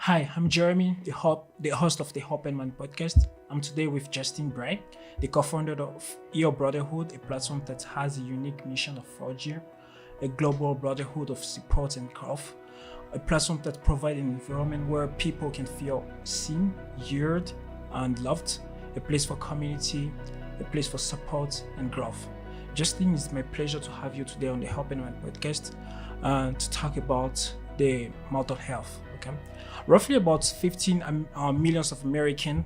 Hi, I'm Jeremy, the host of the Hope and Man podcast. I'm today with Justin Bright, the co-founder of Your Brotherhood, a platform that has a unique mission of forging a global brotherhood of support and growth, a platform that provides an environment where people can feel seen, heard, and loved, a place for community, a place for support and growth. Justin, it's my pleasure to have you today on the Hope and Man podcast to talk about the mental health. Okay, roughly about 15 millions of Americans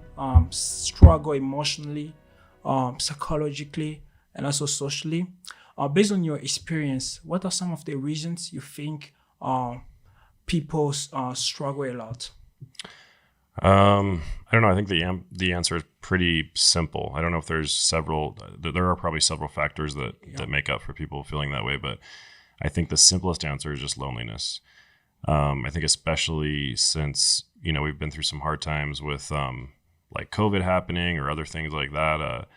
struggle emotionally, psychologically, and also socially. Based on your experience, what are some of the reasons you think people struggle a lot? I don't know. I think the answer is pretty simple. I don't know if there's several. There are probably several factors that make up for people feeling that way, but I think the simplest answer is just loneliness. I think especially since we've been through some hard times with like COVID happening or other things like that.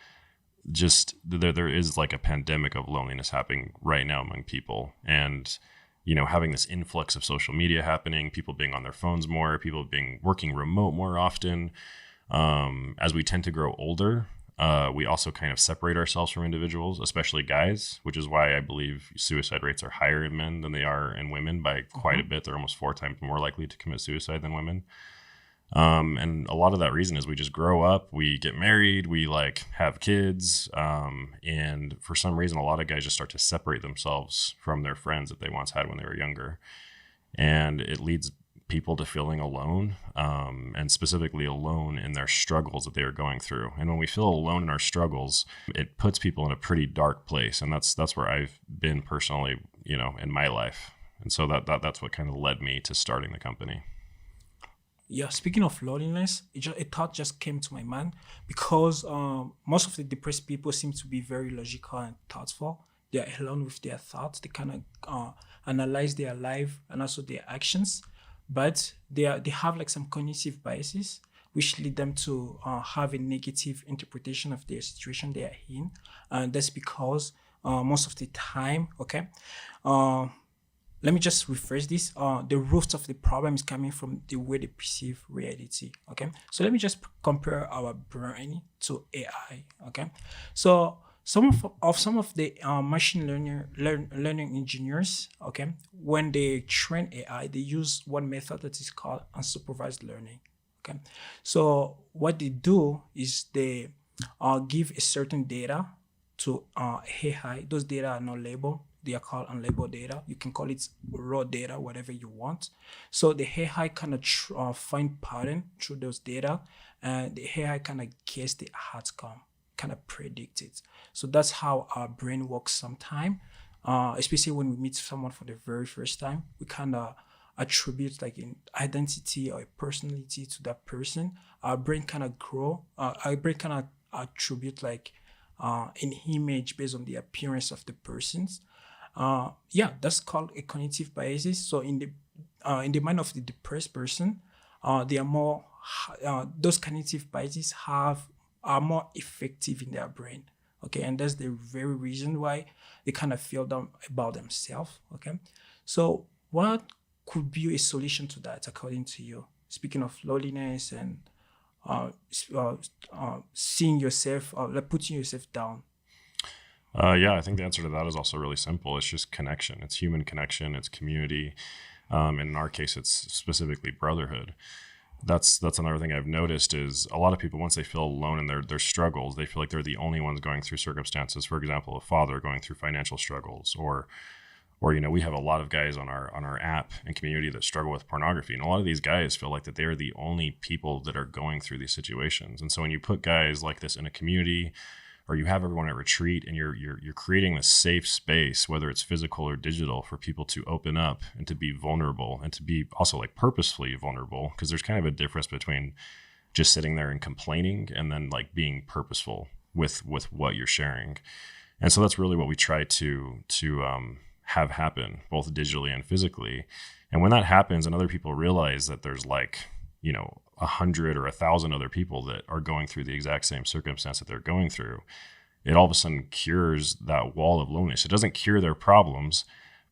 Just there is like a pandemic of loneliness happening right now among people, and having this influx of social media happening, people being on their phones more, people being working remote more often. As we tend to grow older, we also kind of separate ourselves from individuals, especially guys, which is why I believe suicide rates are higher in men than they are in women by quite a bit. They're almost 4 times more likely to commit suicide than women. And a lot of that reason is we just grow up, we get married, we have kids. And for some reason, a lot of guys just start to separate themselves from their friends that they once had when they were younger. And it leads people to feeling alone, and specifically alone in their struggles that they are going through. And when we feel alone in our struggles, it puts people in a pretty dark place. And that's where I've been personally, in my life. And so that's what kind of led me to starting the company. Yeah, speaking of loneliness, a thought just came to my mind because most of the depressed people seem to be very logical and thoughtful. They are alone with their thoughts. They kind of analyze their life and also their actions, but they have like some cognitive biases which lead them to have a negative interpretation of their situation they are in, and that's because most of the time, okay. Let me just rephrase this. The root of the problem is coming from the way they perceive reality. Okay. So let me just compare our brain to AI. Okay. So some of the machine learning engineers, okay, when they train AI, they use one method that is called unsupervised learning. Okay. So what they do is they give a certain data to AI. Those data are not labeled. They are called unlabeled data. You can call it raw data, whatever you want. So the AI kind of find pattern through those data, and the AI kind of guess the outcome, kind of predict it. So that's how our brain works sometimes, especially when we meet someone for the very first time. We kind of attribute like an identity or a personality to that person. Our brain kind of attribute like an image based on the appearance of the persons. That's called a cognitive biases. So in the mind of the depressed person, they are more those cognitive biases are more effective in their brain. Okay, and that's the very reason why they kind of feel down about themselves. Okay, so what could be a solution to that, according to you? Speaking of loneliness and seeing yourself, like putting yourself down. I think the answer to that is also really simple. It's just connection. It's human connection. It's community. And in our case, it's specifically brotherhood. That's another thing I've noticed is a lot of people, once they feel alone in their struggles, they feel like they're the only ones going through circumstances. For example, a father going through financial struggles, or we have a lot of guys on our app and community that struggle with pornography. And a lot of these guys feel like that they're the only people that are going through these situations. And so when you put guys like this in a community, or you have everyone at retreat, and you're creating this safe space, whether it's physical or digital, for people to open up and to be vulnerable, and to be also like purposefully vulnerable, because there's kind of a difference between just sitting there and complaining and then like being purposeful with what you're sharing. And so that's really what we try to have happen, both digitally and physically. And when that happens and other people realize that there's 100 or 1,000 other people that are going through the exact same circumstance that they're going through, it all of a sudden cures that wall of loneliness. It doesn't cure their problems,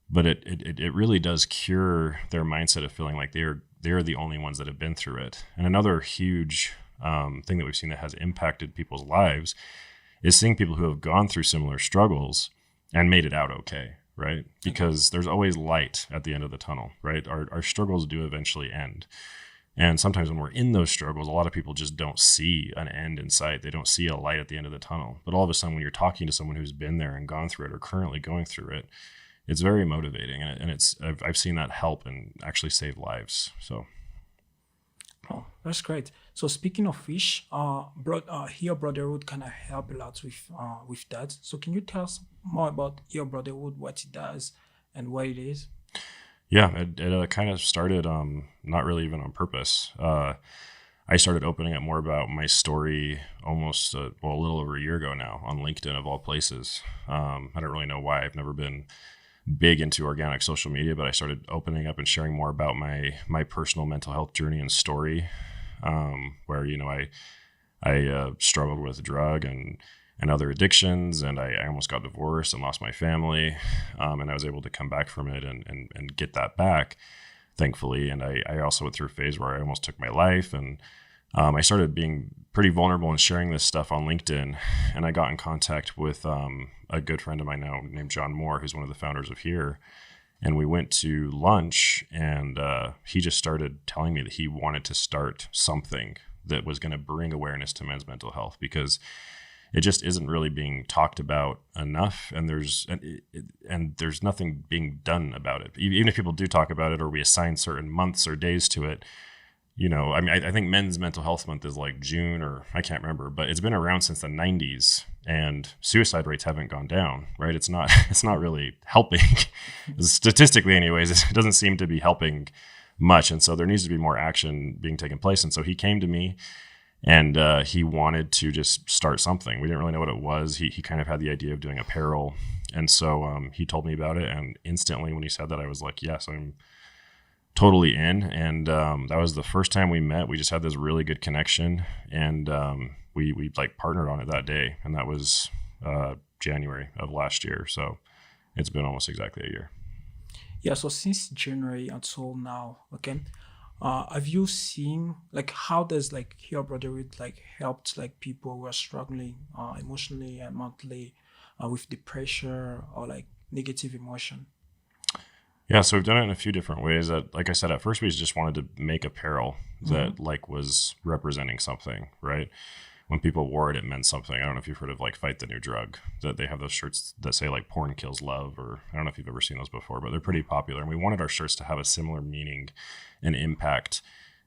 but it really does cure their mindset of feeling like they're the only ones that have been through it. And another huge thing that we've seen that has impacted people's lives is seeing people who have gone through similar struggles and made it out okay, right? Because there's always light at the end of the tunnel, right? Our struggles do eventually end. And sometimes when we're in those struggles, a lot of people just don't see an end in sight. They don't see a light at the end of the tunnel. But all of a sudden, when you're talking to someone who's been there and gone through it or currently going through it, it's very motivating. And I've seen that help and actually save lives. So. Oh, that's great. So speaking of fish, Here Brotherhood kind of help a lot with that. So can you tell us more about Here Brotherhood, what it does, and what it is? Yeah, it kind of started not really even on purpose. I started opening up more about my story almost a little over a year ago now on LinkedIn of all places. I don't really know why. I've never been big into organic social media, but I started opening up and sharing more about my personal mental health journey and story, where I struggled with drug and other addictions, and I almost got divorced and lost my family, and I was able to come back from it and get that back, thankfully. And I also went through a phase where I almost took my life, and I started being pretty vulnerable and sharing this stuff on LinkedIn, and I got in contact with a good friend of mine now named John Moore, who's one of the founders of Here, and we went to lunch, and he just started telling me that he wanted to start something that was going to bring awareness to men's mental health, because it just isn't really being talked about enough, and there's nothing being done about it. Even if people do talk about it, or we assign certain months or days to it, I mean, I think Men's Mental Health Month is like June, or I can't remember, but it's been around since the 90s, and suicide rates haven't gone down, right? It's not really helping. Statistically anyways, it doesn't seem to be helping much, and so there needs to be more action being taken place. And so he came to me, and he wanted to just start something. We didn't really know what it was. He kind of had the idea of doing apparel, and so he told me about it, and instantly when he said that, I was like, yes, I'm totally in. And that was the first time we met. We just had this really good connection, and we like partnered on it that day, and that was January of last year. So it's been almost exactly a year. Yeah, so since January until now, okay, have you seen like how does like Here Brotherhood like helped like people who are struggling emotionally and mentally with depression or like negative emotion? Yeah, so we've done it in a few different ways. Like I said, at first we just wanted to make apparel that like was representing something, right? When people wore it, it meant something. I don't know if you've heard of like Fight the New Drug, that they have those shirts that say like porn kills love, or I don't know if you've ever seen those before, but they're pretty popular. And we wanted our shirts to have a similar meaning and impact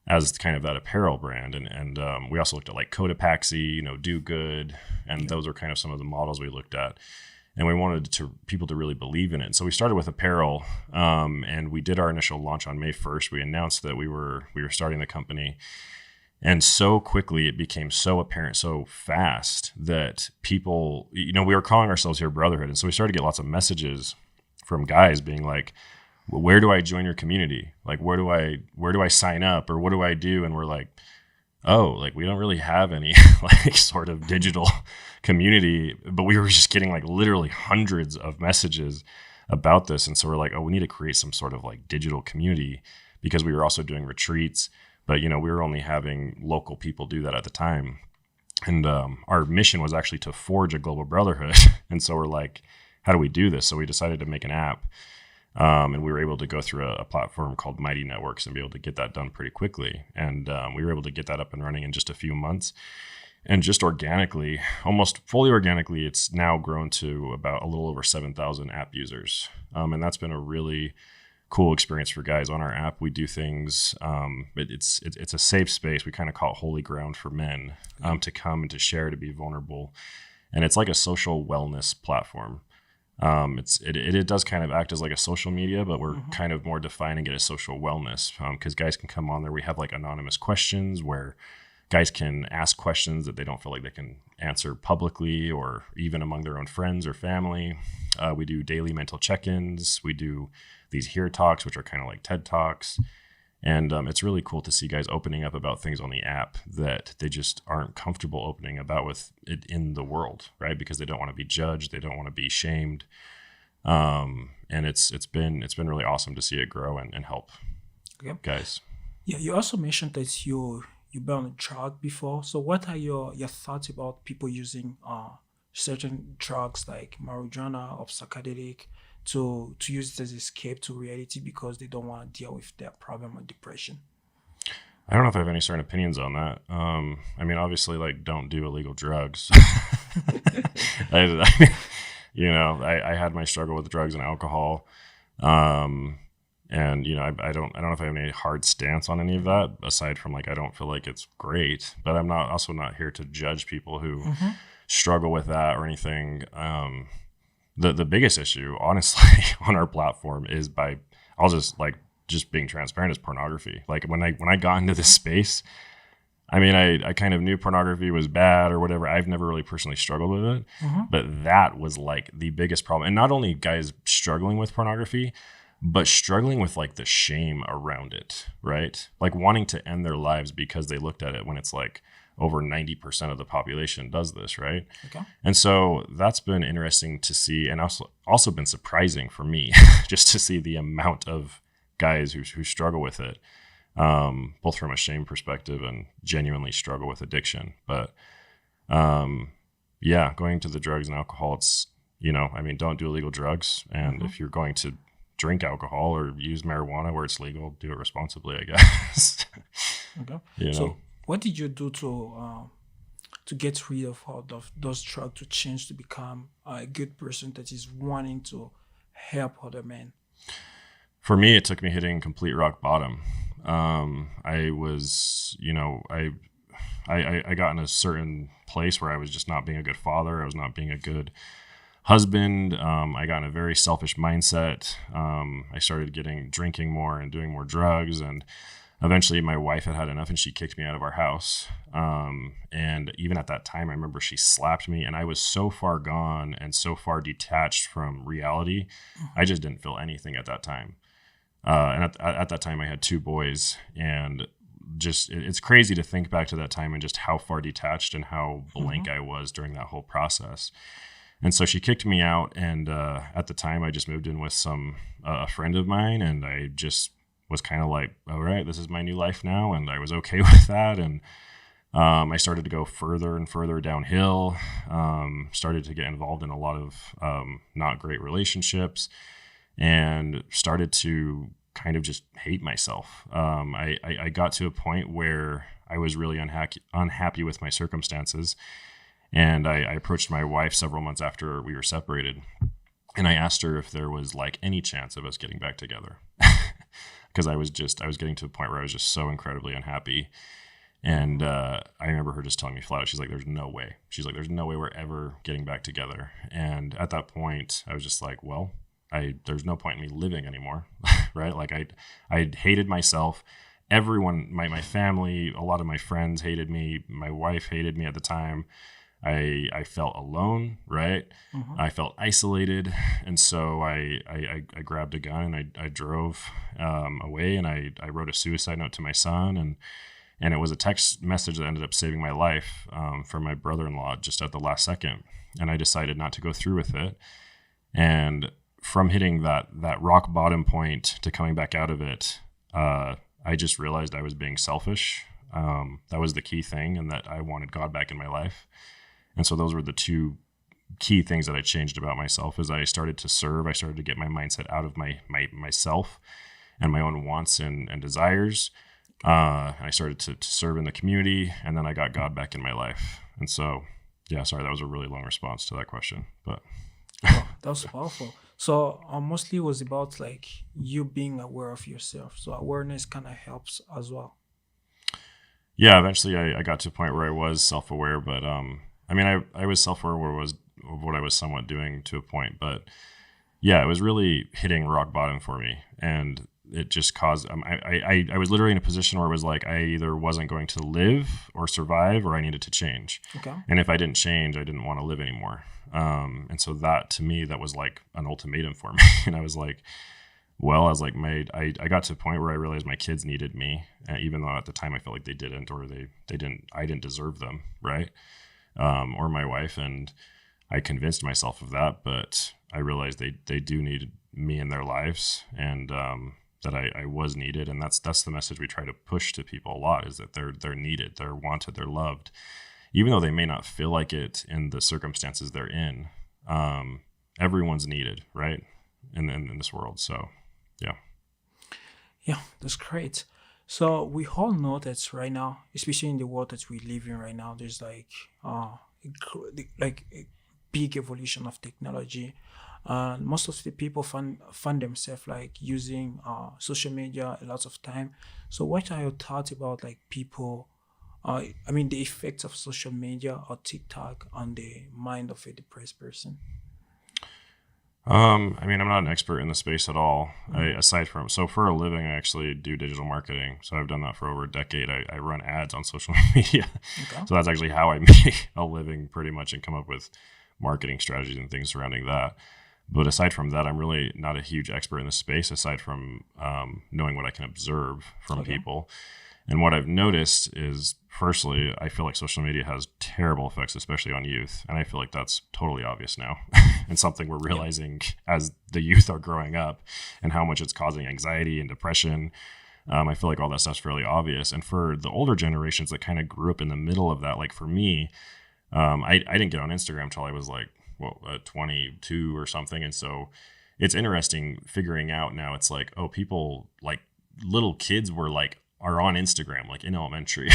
as kind of that apparel brand. And we also looked at like Cotopaxi, Do Good. And those are kind of some of the models we looked at. And we wanted people to really believe in it. So we started with apparel, and we did our initial launch on May 1st. We announced that we were starting the company. And so quickly it became so apparent so fast that people, we were calling ourselves Here Brotherhood. And so we started to get lots of messages from guys being like, well, where do I join your community? Like, where do I sign up, or what do I do? And we're like, oh, like we don't really have any like sort of digital community, but we were just getting like literally hundreds of messages about this. And so we're like, oh, we need to create some sort of like digital community, because we were also doing retreats, but we were only having local people do that at the time. And our mission was actually to forge a global brotherhood. And so we're like, how do we do this? So we decided to make an app. And we were able to go through a platform called Mighty Networks and be able to get that done pretty quickly. And we were able to get that up and running in just a few months. And just organically, almost fully organically, it's now grown to about a little over 7,000 app users. And that's been a really cool experience for guys. On our app, we do things, it's a safe space. We kind of call it holy ground for men to come and to share, to be vulnerable. And it's like a social wellness platform. It does kind of act as like a social media, but we're kind of more defining it as social wellness, because guys can come on there. We have like anonymous questions where guys can ask questions that they don't feel like they can answer publicly or even among their own friends or family. We do daily mental check-ins. We do these Here Talks, which are kind of like TED Talks. And it's really cool to see guys opening up about things on the app that they just aren't comfortable opening about with it in the world, right? Because they don't want to be judged. They don't want to be shamed. And it's been really awesome to see it grow and help guys. Yeah, you also mentioned that you've been on a drug before. So what are your thoughts about people using certain drugs like marijuana or psychedelic to use it as escape to reality because they don't want to deal with their problem or depression? I don't know if I have any certain opinions on that. I mean, obviously, like, don't do illegal drugs. I had my struggle with drugs and alcohol. Um, and I don't know if I have any hard stance on any of that aside from, like, I don't feel like it's great, but I'm not also not here to judge people who Mm-hmm. struggle with that or anything. The biggest issue, honestly, on our platform is I'll just being transparent, is pornography. Like, when I got into this space, I mean, I kind of knew pornography was bad or whatever. I've never really personally struggled with it, Mm-hmm. but that was like the biggest problem. And not only guys struggling with pornography, but struggling with like the shame around it, right? Like wanting to end their lives because they looked at it, when it's like over 90% of the population does this, right? Okay. And so that's been interesting to see, and also been surprising for me just to see the amount of guys who struggle with it, both from a shame perspective and genuinely struggle with addiction. But yeah, going to the drugs and alcohol, it's, I mean, don't do illegal drugs. And Mm-hmm. if you're going to drink alcohol or use marijuana where it's legal, do it responsibly, I guess. Okay. you know. So what did you do to get rid of all of those drugs to change to become a good person that is wanting to help other men? For me, it took me hitting complete rock bottom. I was, I got in a certain place where I was just not being a good father. I was not being a good husband. I got in a very selfish mindset. I started drinking more and doing more drugs. And eventually my wife had had enough and she kicked me out of our house. And even at that time, I remember she slapped me, and I was so far gone and so far detached from reality. I just didn't feel anything at that time. And at that time, I had two boys, and just it's crazy to think back to that time and just how far detached and how Mm-hmm. blank I was during that whole process. And so she kicked me out, and at the time, I just moved in with a friend of mine, and I just was kind of like, all right, this is my new life now, and I was okay with that. And I started to go further and further downhill. Started to get involved in a lot of not great relationships, and started to kind of just hate myself. I got to a point where I was really unhappy with my circumstances. And I approached my wife several months after we were separated. And I asked her if there was like any chance of us getting back together. Because I was getting to a point where I was just so incredibly unhappy. And I remember her just telling me flat out, she's like, there's no way. She's like, there's no way we're ever getting back together. And at that point, I was just like, well, there's no point in me living anymore, right? Like I hated myself. Everyone, my family, a lot of my friends hated me. My wife hated me at the time. I felt alone, right? Mm-hmm. I felt isolated, and so I grabbed a gun and I drove away, and I wrote a suicide note to my son, and it was a text message that ended up saving my life, from my brother-in-law just at the last second, and I decided not to go through with it. And from hitting that rock bottom point to coming back out of it, I just realized I was being selfish. That was the key thing, and that I wanted God back in my life. And so those were the two key things that I changed about myself. As I started to serve, I started to get my mindset out of myself and my own wants and desires. And I started to serve in the community, and then I got God back in my life. And so, yeah, sorry, that was a really long response to that question, but Wow, that was powerful. So mostly it was about like you being aware of yourself. So awareness kind of helps as well. yeah, eventually I got to a point where I was self-aware, but I mean, I was self-aware of what I was somewhat doing to a point, but yeah, it was really hitting rock bottom for me, and it just caused. I was literally in a position where it was like I either wasn't going to live or survive, or I needed to change. Okay. And if I didn't change, I didn't want to live anymore. And so that, to me, that was like an ultimatum for me. And I was like, well, I was like, I got to a point where I realized my kids needed me, even though at the time I felt like they didn't, or they didn't, I didn't deserve them, right? Or my wife. And I convinced myself of that, but I realized they do need me in their lives. And that I was needed, and that's the message we try to push to people a lot, is that they're needed, they're wanted, they're loved, even though they may not feel like it in the circumstances they're in. Everyone's needed, right, in this world. So yeah. Yeah, that's great. So we all know that right now, especially in the world that we live in right now, there's like a big evolution of technology. Most of the people find themselves like using social media a lot of time. So what are your thoughts about like people? I mean, the effects of social media or TikTok on the mind of a depressed person. I mean, I'm not an expert in the space at all. Aside from, so for a living, I actually do digital marketing. So I've done that for over a decade. I run ads on social media. Okay. So that's actually how I make a living pretty much, and come up with marketing strategies and things surrounding that. But aside from that, I'm really not a huge expert in the space, aside from knowing what I can observe from Okay. people. And what I've noticed is, firstly, I feel like social media has terrible effects, especially on youth. And I feel like that's totally obvious now, and something we're Yep. realizing as the youth are growing up, and how much it's causing anxiety and depression. I feel like all that stuff's fairly obvious. And for the older generations that kind of grew up in the middle of that, like for me, I didn't get on Instagram until I was like, 22 or something. And so it's interesting figuring out now, it's like, oh, people, like little kids are on Instagram, like in elementary,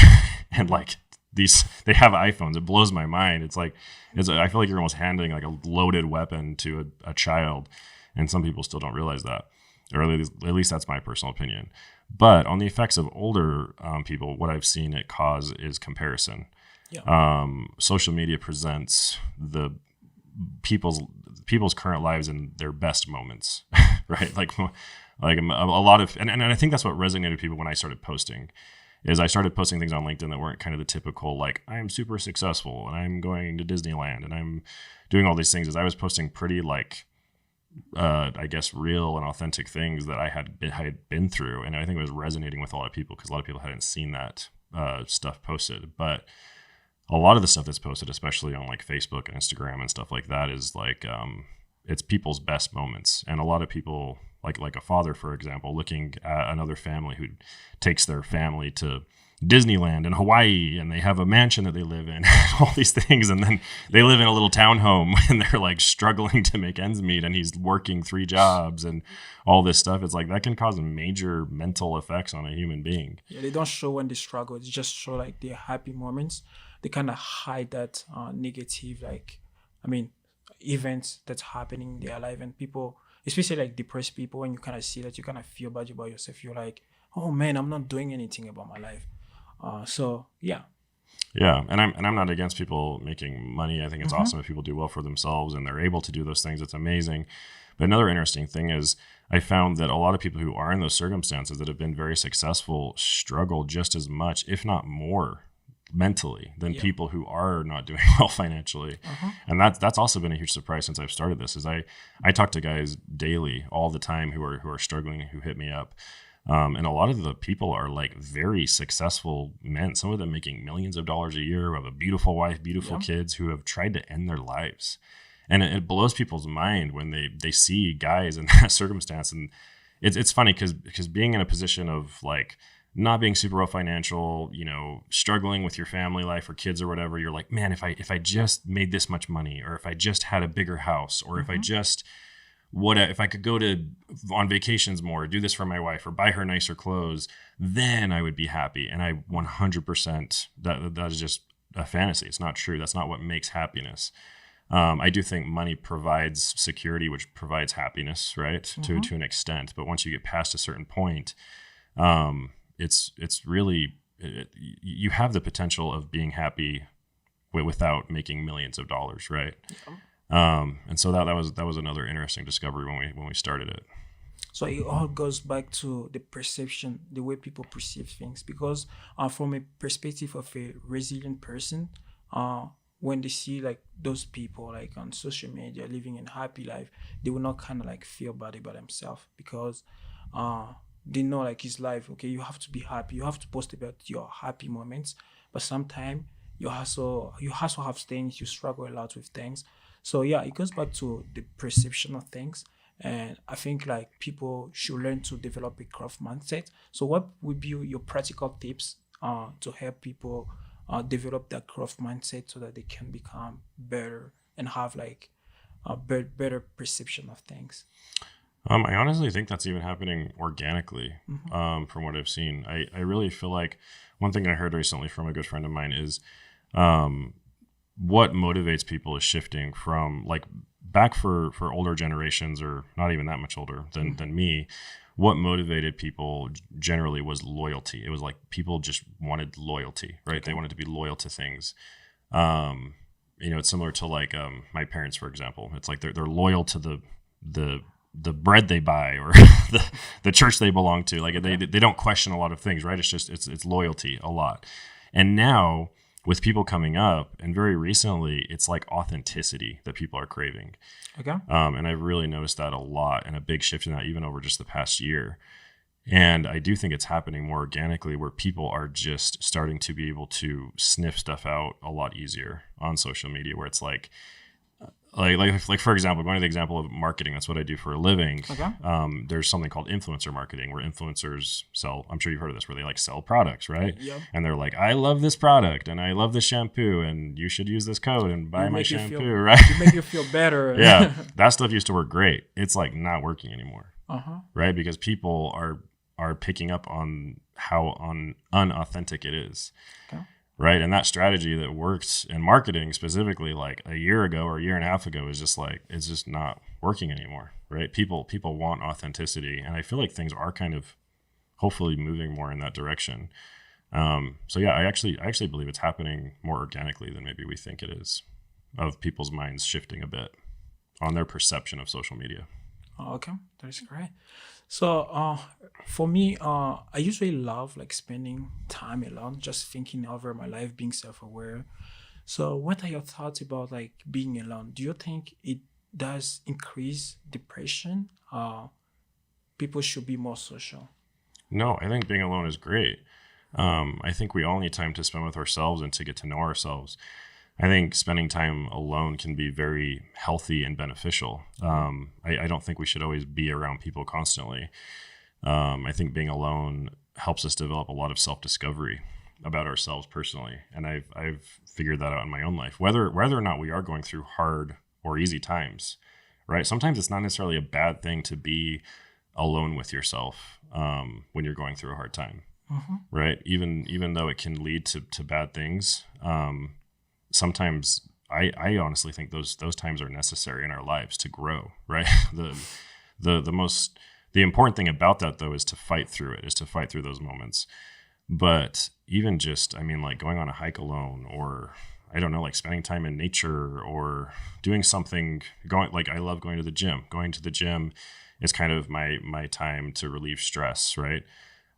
and like they have iPhones. It blows my mind. It's like, I feel like you're almost handing like a loaded weapon to a child, and some people still don't realize that, or at least that's my personal opinion. But on the effects of older people, what I've seen it cause is comparison. Yeah. Social media presents the people's current lives in their best moments, right? Like a lot of, and I think that's what resonated with people when I started posting. Is I started posting things on LinkedIn that weren't kind of the typical, like, I'm super successful and I'm going to Disneyland and I'm doing all these things. Is I was posting pretty like, I guess, real and authentic things that I had been through, and I think it was resonating with a lot of people, because a lot of people hadn't seen that stuff posted. But a lot of the stuff that's posted, especially on like Facebook and Instagram and stuff like that, is like it's people's best moments. And a lot of people, like a father, for example, looking at another family who takes their family to Disneyland in Hawaii, and they have a mansion that they live in, all these things, and then they live in a little townhome and they're like struggling to make ends meet, and he's working 3 jobs and all this stuff. It's like that can cause major mental effects on a human being. Yeah, they don't show when they struggle. They just show like their happy moments. They kind of hide that negative, like, I mean, events that's happening in their life. And people, especially like depressed people, when you kind of see that, you kind of feel bad about yourself. You're like, oh man, I'm not doing anything about my life. So yeah. Yeah, and I'm not against people making money. I think it's awesome if people do well for themselves and they're able to do those things. It's amazing. But another interesting thing is, I found that a lot of people who are in those circumstances that have been very successful struggle just as much, if not more, mentally than Yeah. people who are not doing well financially. And that's also been a huge surprise since I've started this. Is I talk to guys daily, all the time, who are struggling, who hit me up. And a lot of the people are like very successful men, some of them making millions of dollars a year, who have a beautiful wife, beautiful Yeah. kids, who have tried to end their lives. And it blows people's mind when they see guys in that circumstance. And it's funny because being in a position of like not being super well financial, struggling with your family life or kids or whatever, you're like, man, if I just made this much money, or if I just had a bigger house, or if I just if I could go on vacations more, do this for my wife, or buy her nicer clothes, then I would be happy. And I 100%, that is just a fantasy. It's not true. That's not what makes happiness. I do think money provides security, which provides happiness, right? To an extent. But once you get past a certain point, it's really, you have the potential of being happy without making millions of dollars, right? And so that was another interesting discovery when we started it. So it all goes back to the perception, the way people perceive things. Because from a perspective of a resilient person, when they see like those people like on social media living a happy life, they will not kind of like feel bad about themselves, because they know like his life. Okay, you have to be happy. You have to post about your happy moments, but sometimes you also have things, you struggle a lot with things. So yeah, it goes back to the perception of things. And I think like people should learn to develop a growth mindset. So what would be your practical tips to help people develop that growth mindset so that they can become better and have like a better perception of things? I honestly think that's even happening organically, from what I've seen. I really feel like one thing I heard recently from a good friend of mine is, um, what motivates people is shifting from like back for older generations, or not even that much older than me. What motivated people generally was loyalty. It was like people just wanted loyalty, right? They wanted to be loyal to things. Um, it's similar to like my parents, for example. It's like they're loyal to the the bread they buy, or the church they belong to. Like they don't question a lot of things, right? It's just it's loyalty a lot. And now with people coming up, and very recently, it's like authenticity that people are craving. Okay. And I've really noticed that a lot, and a big shift in that even over just the past year. And I do think it's happening more organically, where people are just starting to be able to sniff stuff out a lot easier on social media, where it's like for example, going to the example of marketing, that's what I do for a living. Okay. There's something called influencer marketing, where influencers sell, I'm sure you've heard of this, where they like sell products, right? Yep. And they're like, I love this product and I love this shampoo and you should use this code and buy my shampoo, right? To make you feel better. Yeah. That stuff used to work great. It's like not working anymore, Uh-huh. right? Because people are picking up on how unauthentic it is. Okay. Right. And that strategy that worked in marketing specifically like a year ago or a year and a half ago is just like, it's just not working anymore. Right. People want authenticity. And I feel like things are kind of hopefully moving more in that direction. So yeah, I actually believe it's happening more organically than maybe we think it is, of people's minds shifting a bit on their perception of social media. Okay, that's great. So, for me, I usually love like spending time alone, just thinking over my life, being self-aware. So, what are your thoughts about like being alone? Do you think it does increase depression? People should be more social. No, I think being alone is great. I think we all need time to spend with ourselves and to get to know ourselves. I think spending time alone can be very healthy and beneficial. I don't think we should always be around people constantly. I think being alone helps us develop a lot of self-discovery about ourselves personally, and I've figured that out in my own life. Whether or not we are going through hard or easy times, right? Sometimes it's not necessarily a bad thing to be alone with yourself when you're going through a hard time, right? Even though it can lead to bad things. Sometimes I honestly think those times are necessary in our lives to grow, right? The important thing about that though is to fight through it, is to fight through those moments. But even just, I mean, like going on a hike alone, or I don't know, like spending time in nature, or doing something, like I love going to the gym. Going to the gym is kind of my time to relieve stress, right?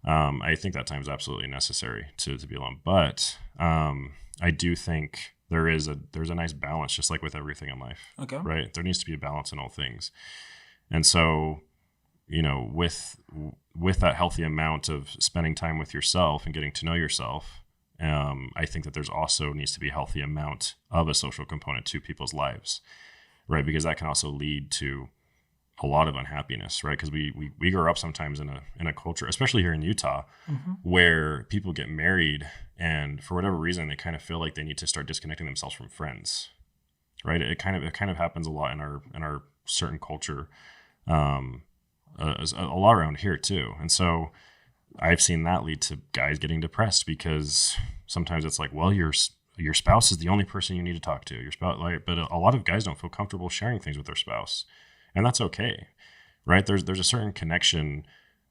I think that time is absolutely necessary to be alone. But I do think there's a nice balance, just like with everything in life. Okay. Right? There needs to be a balance in all things. And so, with that healthy amount of spending time with yourself and getting to know yourself, I think that there's also needs to be a healthy amount of a social component to people's lives, right? Because that can also lead to a lot of unhappiness, right? Because we grow up sometimes in a culture, especially here in Utah, where people get married and for whatever reason they kind of feel like they need to start disconnecting themselves from friends, right? It kind of happens a lot in our certain culture, a lot around here too. And so I've seen that lead to guys getting depressed, because sometimes it's like, well, your spouse is the only person you need to talk to. Your spouse, but a lot of guys don't feel comfortable sharing things with their spouse. And that's okay, right? There's a certain connection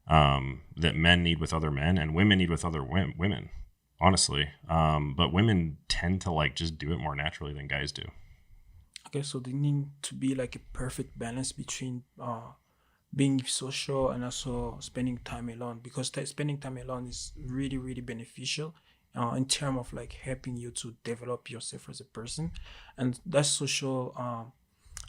that men need with other men and women need with other women, honestly. But women tend to like just do it more naturally than guys do. Okay, so there need to be like a perfect balance between being social and also spending time alone, because spending time alone is really really beneficial in terms of like helping you to develop yourself as a person, and that social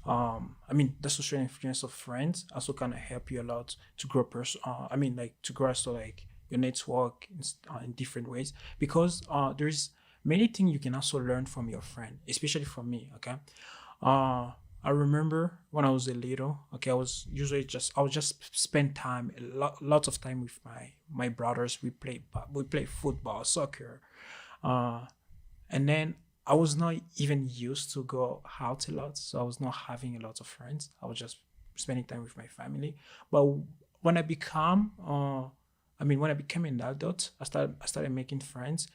the social influence of friends also kind of help you a lot to grow to grow also like your network in different ways, because there's many things you can also learn from your friend, especially from me. Okay, I remember when I was a little. Okay, I would just spend time lots of time with my brothers. We play football, soccer, uh, and then I was not even used to go out a lot, so I was not having a lot of friends. I was just spending time with my family. But when when I became an adult, I started making friends.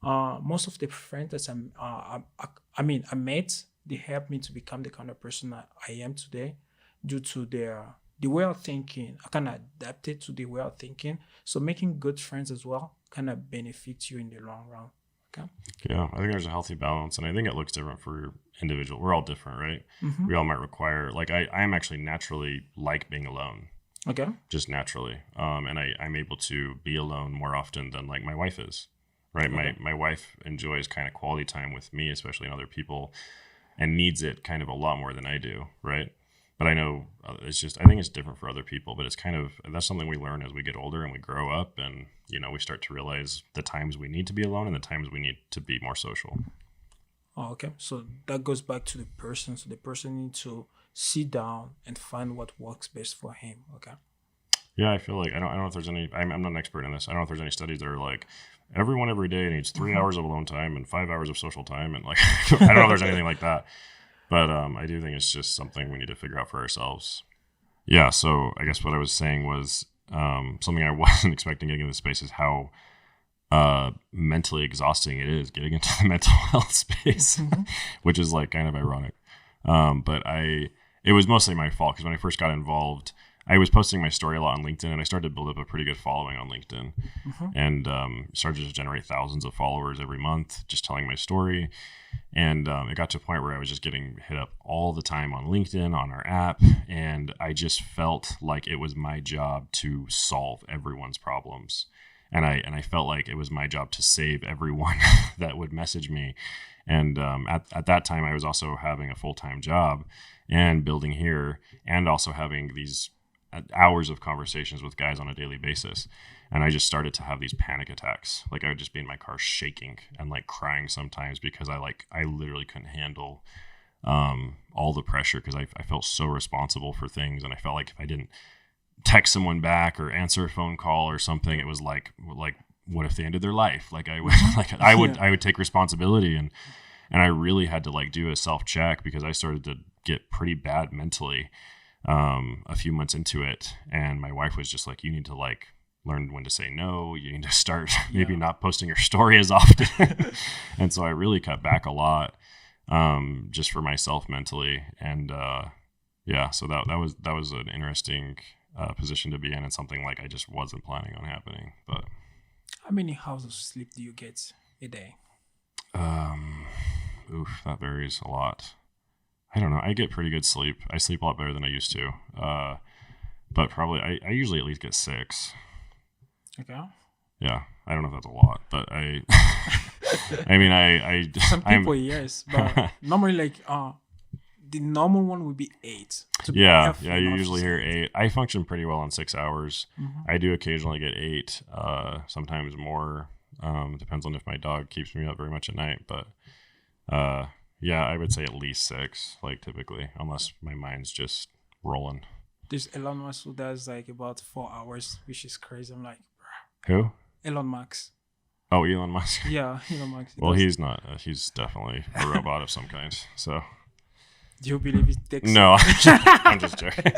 Most of the friends that I met, they helped me to become the kind of person I am today, due to the way of thinking. I kind of adapted to the way of thinking. So making good friends as well kind of benefits you in the long run. Okay. Yeah, I think there's a healthy balance, and I think it looks different for individual. We're all different, right? Mm-hmm. We all might require, like, I am actually naturally like being alone, Okay. just naturally. And I'm able to be alone more often than like my wife is, right? Okay. My wife enjoys kind of quality time with me, especially in other people, and needs it kind of a lot more than I do, right? But I know I think it's different for other people, but that's something we learn as we get older and we grow up, and, we start to realize the times we need to be alone and the times we need to be more social. Oh, okay. So that goes back to the person. So the person needs to sit down and find what works best for him. Okay. Yeah, I feel like I don't know if there's any. I'm not an expert in this. I don't know if there's any studies that are like everyone every day needs 3 hours of alone time and 5 hours of social time, and like I don't know if there's anything like that. But I do think it's just something we need to figure out for ourselves. Yeah. So I guess what I was saying was something I wasn't expecting getting into this space is how mentally exhausting it is getting into the mental health space, Mm-hmm. which is like kind of ironic. But it was mostly my fault because when I first got involved, I was posting my story a lot on LinkedIn, and I started to build up a pretty good following on LinkedIn, Mm-hmm. and started to generate thousands of followers every month just telling my story. And it got to a point where I was just getting hit up all the time on LinkedIn, on our app, and I just felt like it was my job to solve everyone's problems. And I felt like it was my job to save everyone that would message me. And at that time, I was also having a full-time job and building here, and also having these hours of conversations with guys on a daily basis. And I just started to have these panic attacks. Like I would just be in my car shaking and like crying sometimes because I literally couldn't handle all the pressure, because I felt so responsible for things. And I felt like if I didn't text someone back or answer a phone call or something, it was like what if they ended their life? Like I would take responsibility, and I really had to like do a self check, because I started to get pretty bad mentally a few months into it. And my wife was just like, you need to like learn when to say no. You need to start maybe not posting your story as often. And so I really cut back a lot just for myself mentally. And so that was an interesting position to be in, and something like I just wasn't planning on happening. But How many hours of sleep do you get a day? that varies a lot. I don't know. I get pretty good sleep. I sleep a lot better than I used to. But probably I usually at least get 6. Okay. Yeah, I don't know if that's a lot, but I mean I Some people yes, but normally like the normal one would be 8. Yeah, you usually hear 8. I function pretty well on 6 hours. I do occasionally get 8, sometimes more. Depends on if my dog keeps me up very much at night, but yeah, I would say at least 6, like typically, unless my mind's just rolling. There's Elon Musk who does like about 4 hours, which is crazy. I'm like, Who? Elon Musk. Oh, Elon Musk. Yeah, Elon Musk. Well, he's not. He's definitely a robot of some kind. So. Do you believe it takes? No, I'm just joking.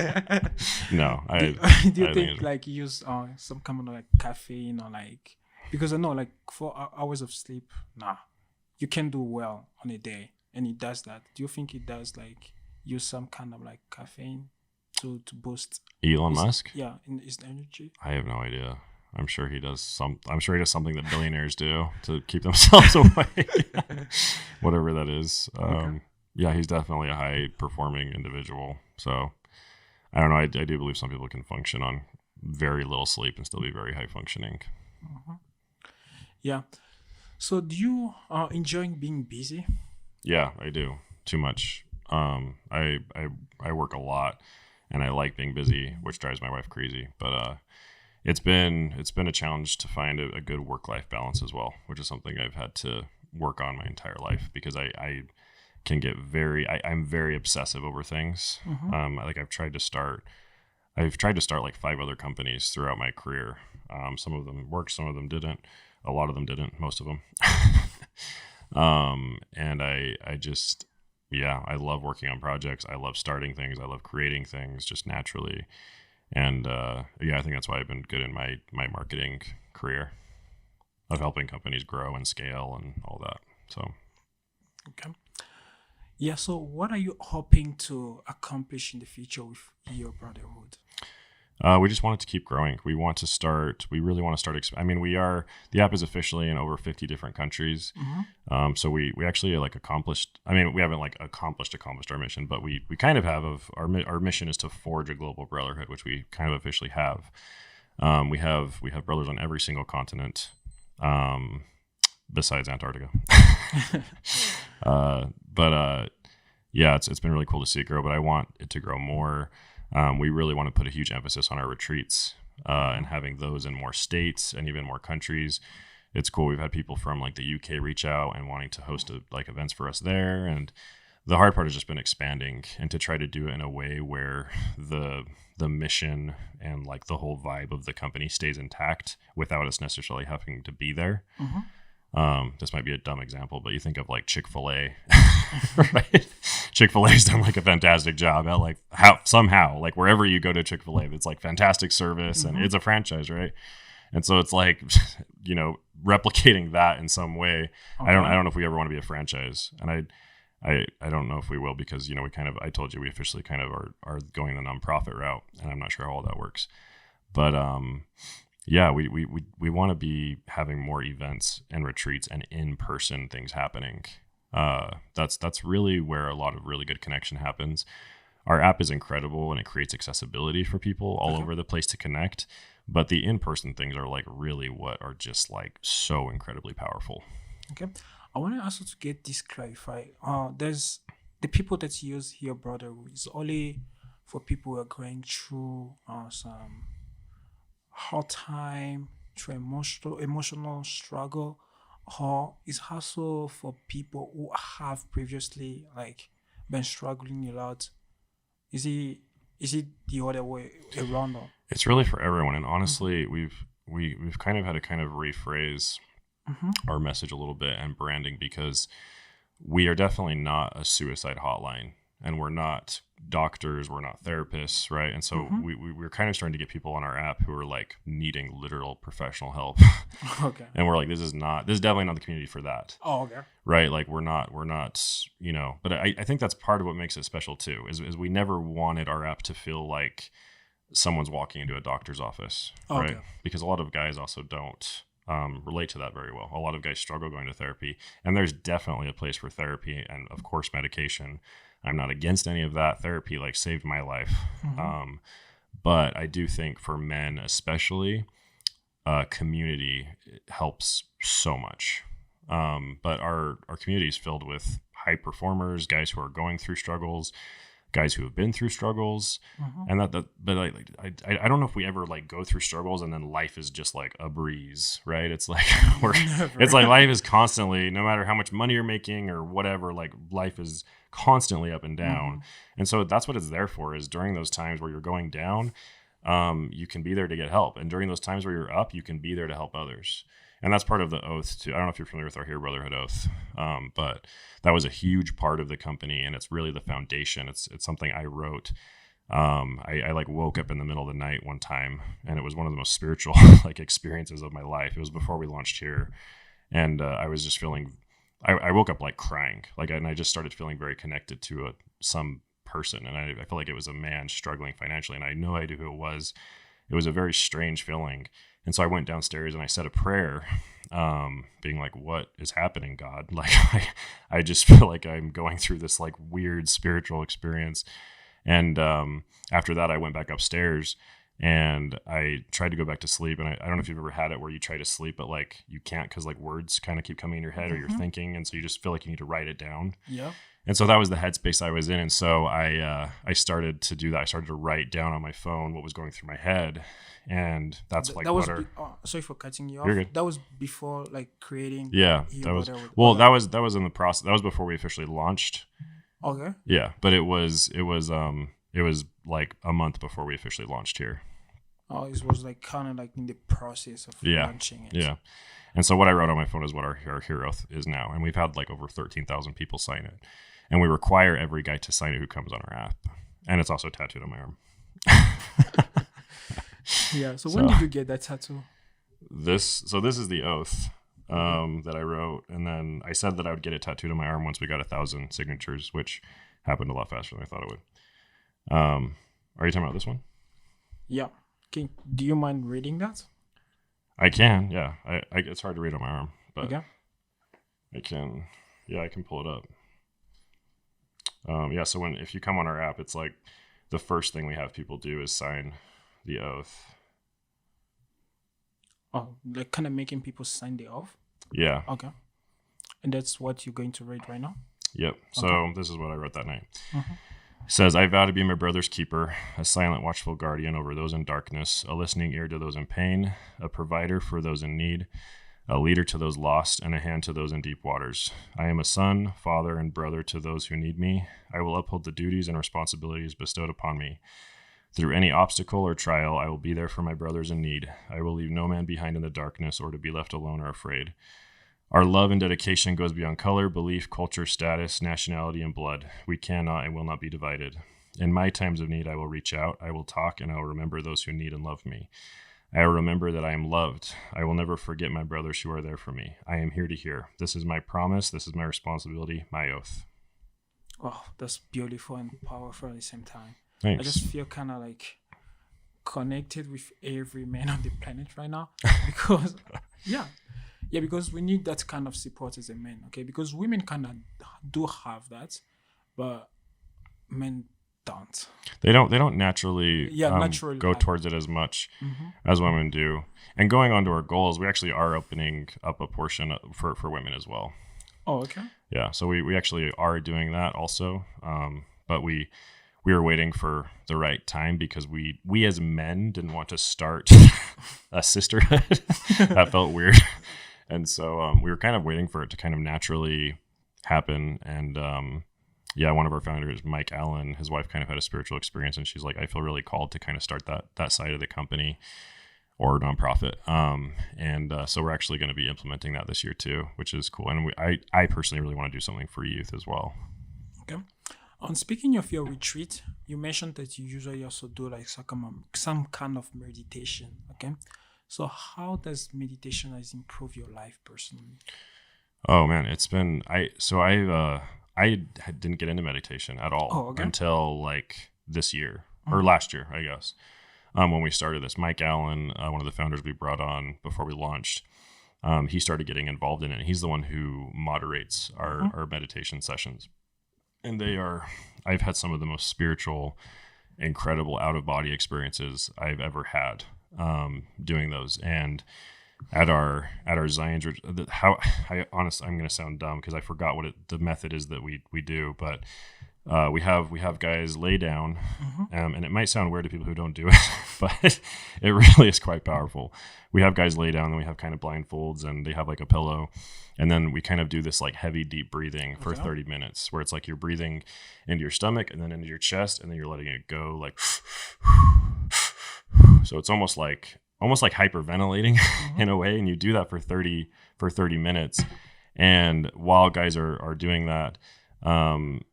No, do you think like you use some kind of like caffeine or like, because I know like 4 hours of sleep, nah, you can do well on a day, and it does that. Do you think it does like use some kind of like caffeine to boost Elon Musk? Yeah, in his energy. I have no idea. I'm sure he does something that billionaires do to keep themselves awake. Whatever that is. Okay. Yeah, he's definitely a high performing individual. So I don't know. I do believe some people can function on very little sleep and still be very high functioning. Mm-hmm. Yeah. So do you enjoy being busy? Yeah, I do. Too much. I work a lot, and I like being busy, which drives my wife crazy. But it's been a challenge to find a good work-life balance as well, which is something I've had to work on my entire life, because I can get I'm very obsessive over things. Like I've tried to start like 5 other companies throughout my career. Some of them worked, some of them didn't. A lot of them didn't, most of them. And I just, yeah, I love working on projects. I love starting things. I love creating things just naturally. And yeah, I think that's why I've been good in my marketing career of helping companies grow and scale and all that. So, Okay. Yeah. So, what are you hoping to accomplish in the future with your brotherhood? we just want it to keep growing. We really want to start. The app is officially in over 50 different countries. So we actually like accomplished, we haven't like accomplished our mission, but we kind of have our mission is to forge a global brotherhood, which we kind of officially have. We have brothers on every single continent, besides Antarctica. Yeah, it's been really cool to see it grow, but I want it to grow more. We really want to put a huge emphasis on our retreats and having those in more states and even more countries. It's cool. We've had people from like the UK reach out and wanting to host like events for us there. And the hard part has just been expanding and to try to do it in a way where the mission and like the whole vibe of the company stays intact without us necessarily having to be there. This might be a dumb example, but you think of like Chick-fil-A, right? Chick-fil-A's done like a fantastic job at like somehow, like wherever you go to Chick-fil-A, it's like fantastic service and it's a franchise, right? And so it's like, replicating that in some way. Okay. I don't know if we ever want to be a franchise, and I don't know if we will because, I told you we officially kind of are going the nonprofit route, and I'm not sure how all that works. But yeah, we want to be having more events and retreats and in-person things happening. That's really where a lot of really good connection happens. Our app is incredible and it creates accessibility for people all over the place to connect. But the in-person things are like really what are just like so incredibly powerful. Okay. I want to also to get this clarified. There's the people that use Here Brotherhood is only for people who are going through some hard time, through emotional struggle, or is also for people who have previously like been struggling a lot. Is it the other way around? Or? It's really for everyone, and honestly, we've kind of had to kind of rephrase our message a little bit and branding, because we are definitely not a suicide hotline, and we're not doctors, we're not therapists, right? And so we're kind of starting to get people on our app who are like needing literal professional help. Okay. And we're like, this is definitely not the community for that. Oh, okay. Right? Like we're not, but I think that's part of what makes it special too, is we never wanted our app to feel like someone's walking into a doctor's office, right? Because a lot of guys also don't relate to that very well. A lot of guys struggle going to therapy, and there's definitely a place for therapy and of course medication. I'm not against any of that. Therapy like saved my life. But I do think for men especially, community helps so much. But our community is filled with high performers, guys who are going through struggles, guys who have been through struggles, and but I don't know if we ever like go through struggles and then life is just like a breeze, right? It's like it's like life is constantly, no matter how much money you're making or whatever, like life is constantly up and down. And so that's what it's there for, is during those times where you're going down, you can be there to get help, and during those times where you're up, you can be there to help others. And that's part of the oath too. I don't know if you're familiar with our Here Brotherhood oath, but that was a huge part of the company, and it's really the foundation. It's something I wrote. I like woke up in the middle of the night one time, and it was one of the most spiritual like experiences of my life. It was before we launched Here, and I was just feeling. I woke up like crying, and I just started feeling very connected to some person, and I felt like it was a man struggling financially, and I had no idea who it was. It was a very strange feeling. And so I went downstairs and I said a prayer, being like, what is happening, God? Like, I just feel like I'm going through this like weird spiritual experience. And after that, I went back upstairs And I tried to go back to sleep, and I don't know if you've ever had it where you try to sleep, but like you can't because like words kind of keep coming in your head or you're thinking, and so you just feel like you need to write it down. Yeah. And so that was the headspace I was in, and so I started to do that. I started to write down on my phone what was going through my head, and that's like That was what are. sorry for cutting you You're off. good. That was before like creating. Yeah, Here that was Butter with well. Butter. That was in the process. That was before we officially launched. Okay. Yeah, but it was like a month before we officially launched here. Oh, it was like kind of like in the process of Yeah. launching it. Yeah. And so what I wrote on my phone is what our hero is now. And we've had like over 13,000 people sign it. And we require every guy to sign it who comes on our app. And it's also tattooed on my arm. Yeah. So when did you get that tattoo? This is the oath that I wrote. And then I said that I would get it tattooed on my arm once we got 1,000 signatures, which happened a lot faster than I thought it would. Are you talking about this one? Yeah. Do you mind reading that? I can, yeah. I it's hard to read on my arm, but Okay. I can pull it up. Yeah, so if you come on our app, it's like the first thing we have people do is sign the oath. Oh, like kind of making people sign the oath. Yeah. Okay. And that's what you're going to read right now? Yep. So this is what I wrote that night. It says, I vow to be my brother's keeper, a silent, watchful guardian over those in darkness, a listening ear to those in pain, a provider for those in need, a leader to those lost, and a hand to those in deep waters. I am a son, father, and brother to those who need me. I will uphold the duties and responsibilities bestowed upon me. Through any obstacle or trial, I will be there for my brothers in need. I will leave no man behind in the darkness or to be left alone or afraid. Our love and dedication goes beyond color, belief, culture, status, nationality, and blood. We cannot and will not be divided. In my times of need, I will reach out, I will talk, and I will remember those who need and love me. I will remember that I am loved. I will never forget my brothers who are there for me. I am here to hear. This is my promise. This is my responsibility, my oath. Oh, that's beautiful and powerful at the same time. Thanks. I just feel kind of like connected with every man on the planet right now because, because we need that kind of support as a man, okay? Because women kind of do have that, but men don't. They don't naturally, naturally go towards it as much as women do. And going on to our goals, we actually are opening up a portion for women as well. Oh, okay. Yeah, so we actually are doing that also, but we were waiting for the right time because we as men didn't want to start a sisterhood. That felt weird. And so we were kind of waiting for it to kind of naturally happen. And one of our founders, Mike Allen, his wife kind of had a spiritual experience, and she's like, I feel really called to kind of start that side of the company or nonprofit. So we're actually going to be implementing that this year too, which is cool. And I personally really want to do something for youth as well. Okay. On speaking of your retreat, you mentioned that you usually also do like some kind of meditation. Okay. So how does meditation improve your life personally? Oh man, it's been, I didn't get into meditation at all until like this year or last year, I guess. When we started this, Mike Allen, one of the founders we brought on before we launched, he started getting involved in it. He's the one who moderates our meditation sessions. And I've had some of the most spiritual, incredible out-of-body experiences I've ever had doing those. And at our Zions, I'm going to sound dumb because I forgot what the method is that we do, but we have guys lay down, and it might sound weird to people who don't do it, but it really is quite powerful. We have guys lay down, and we have kind of blindfolds, and they have like a pillow, and then we kind of do this like heavy, deep breathing for 30 minutes, where it's like you're breathing into your stomach and then into your chest, and then you're letting it go like. So it's almost like hyperventilating in a way, and you do that for 30 minutes, and while guys are doing that.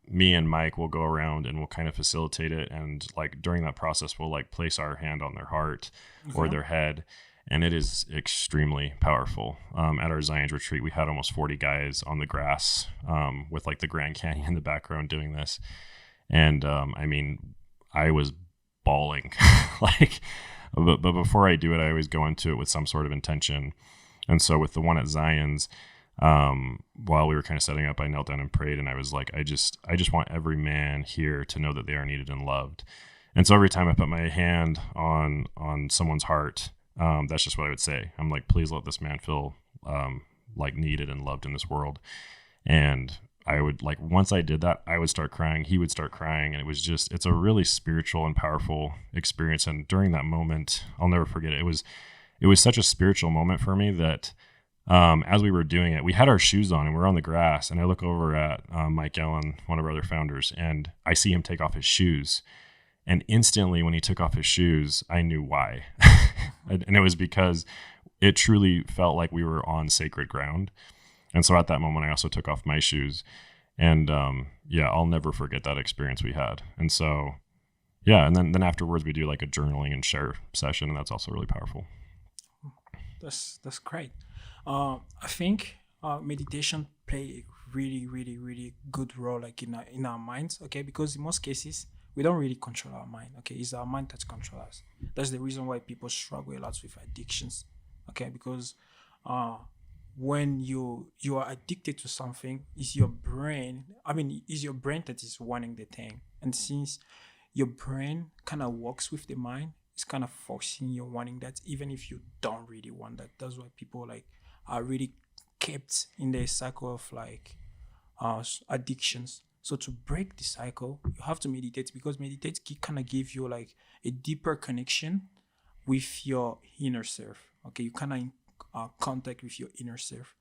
Me and Mike will go around and we'll kind of facilitate it. And like during that process, we'll like place our hand on their heart or their head. And it is extremely powerful. At our Zions retreat, we had almost 40 guys on the grass, with like the Grand Canyon in the background doing this. And, I was bawling but before I do it, I always go into it with some sort of intention. And so with the one at Zions, while we were kind of setting up, I knelt down and prayed, and I was like, I just want every man here to know that they are needed and loved. And so every time I put my hand on someone's heart, that's just what I would say. I'm like, please let this man feel like needed and loved in this world. And I would, like, once I did that, I would start crying. He would start crying. And it was just, it's a really spiritual and powerful experience. And during that moment, I'll never forget it. It was such a spiritual moment for me that as we were doing it, we had our shoes on and we're on the grass. And I look over at Mike Ellen, one of our other founders, and I see him take off his shoes. And instantly when he took off his shoes, I knew why. And it was because it truly felt like we were on sacred ground. And so at that moment, I also took off my shoes. And I'll never forget that experience we had. And so, and then afterwards we do like a journaling and share session, and that's also really powerful. That's great. I think meditation play a really, really, really good role, like in our minds, okay? Because in most cases, we don't really control our mind, okay? It's our mind that controls us. That's the reason why people struggle a lot with addictions, okay? Because when you are addicted to something, it's your brain. It's your brain that is wanting the thing, and since your brain kind of works with the mind, it's kind of forcing you wanting that, even if you don't really want that. That's why people like are really kept in the cycle of like addictions. So to break the cycle, you have to meditate, because meditate kind of give you like a deeper connection with your inner self. Okay, you kind of contact with your inner self,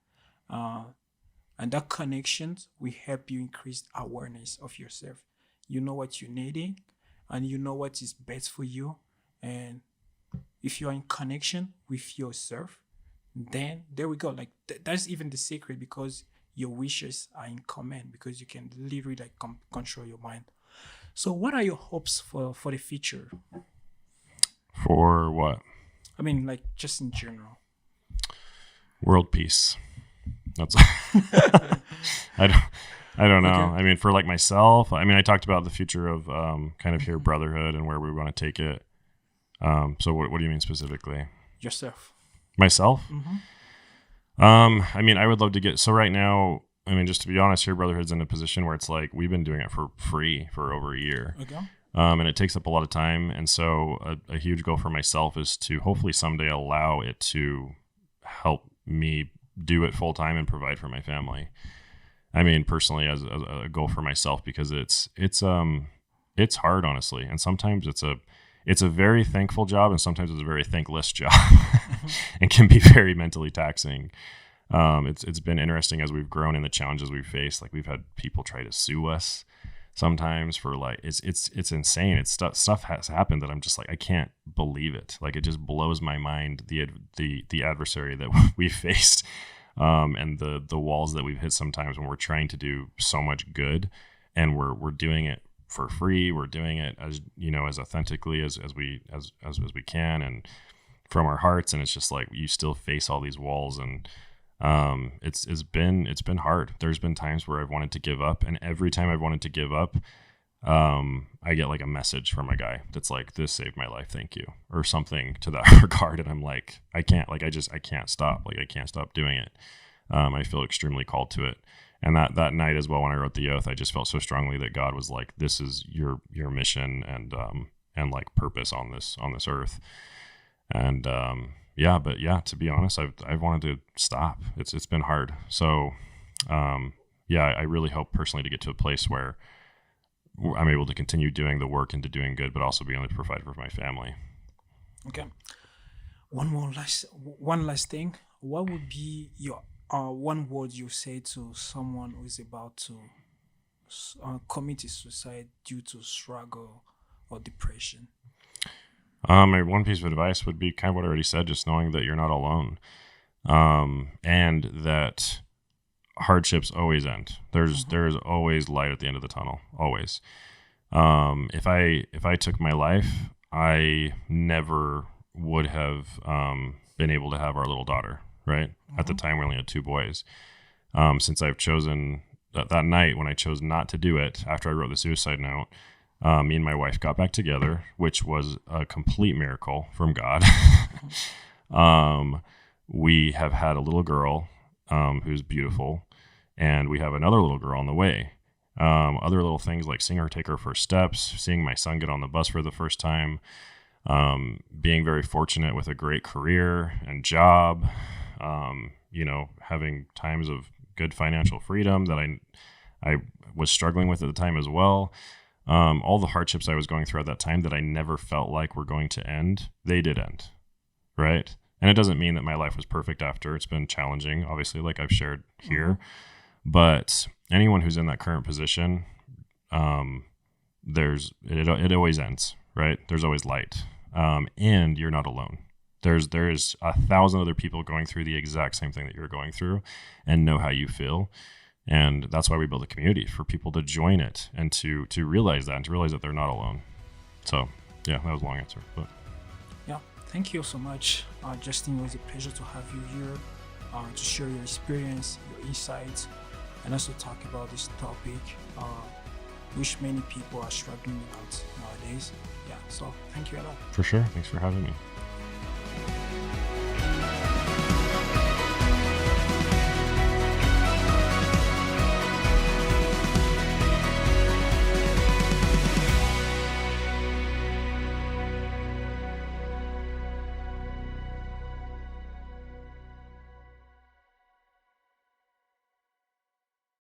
and that connection will help you increase awareness of yourself. You know what you're needing, and you know what is best for you. And if you're in connection with yourself, then there we go. Like that's even the secret, because your wishes are in command, because you can literally like control your mind. So what are your hopes for the future? For what? Like just in general. World peace. That's I don't know. Okay. For like myself, I talked about the future of kind of here brotherhood and where we want to take it. So what do you mean specifically? Yourself. Myself? Mm-hmm. I would love to get, so right now, just to be honest, here brotherhood's in a position where it's like we've been doing it for free for over a year. Okay. And it takes up a lot of time. And so a huge goal for myself is to hopefully someday allow it to help me do it full time and provide for my family. Personally, as a goal for myself, because it's hard, honestly. And sometimes it's a very thankful job, and sometimes it's a very thankless job and can be very mentally taxing. It's been interesting as we've grown in the challenges we've faced. Like we've had people try to sue us sometimes for like, it's insane. It's stuff has happened that I'm just like, I can't believe it. Like it just blows my mind, the adversary that we faced, and the walls that we've hit sometimes when we're trying to do so much good, and we're doing it for free. We're doing it as authentically as we can and from our hearts, and it's just like you still face all these walls, and it's been hard. There's been times where I've wanted to give up, and every time I've wanted to give up, I get like a message from a guy that's like, "This saved my life, thank you," or something to that regard, and I'm like, I can't stop. Like I can't stop doing it. I feel extremely called to it. And that night as well, when I wrote the oath, I just felt so strongly that God was like, "This is your mission and like purpose on this earth." And to be honest, I've wanted to stop. It's been hard. So I really hope personally to get to a place where I'm able to continue doing the work and to doing good, but also be able to provide for my family. Okay. One last thing. What would be your one word you say to someone who is about to commit suicide due to struggle or depression? My one piece of advice would be kind of what I already said, just knowing that you're not alone, and that hardships always end. There's always light at the end of the tunnel, always. If I took my life, I never would have been able to have our little daughter. Right. At the time, we only had 2 boys. Since I've chosen that night when I chose not to do it, after I wrote the suicide note, me and my wife got back together, which was a complete miracle from God. We have had a little girl who's beautiful, and we have another little girl on the way. Other little things like seeing her take her first steps, seeing my son get on the bus for the first time, being very fortunate with a great career and job, having times of good financial freedom that I was struggling with at the time as well. All the hardships I was going through at that time that I never felt like were going to end, they did end, right? And it doesn't mean that my life was perfect after. It's been challenging, obviously, like I've shared here. But anyone who's in that current position, it always ends, right? There's always light, and you're not alone. There's 1,000 other people going through the exact same thing that you're going through, and know how you feel. And that's why we build a community, for people to join it and to realize that, and to realize that they're not alone. So yeah, that was a long answer, but Yeah, thank you so much, Justin. It was a pleasure to have you here, to share your experience, your insights, and also talk about this topic, which many people are struggling with nowadays. Yeah, so thank you a lot. for sure. Thanks for having me.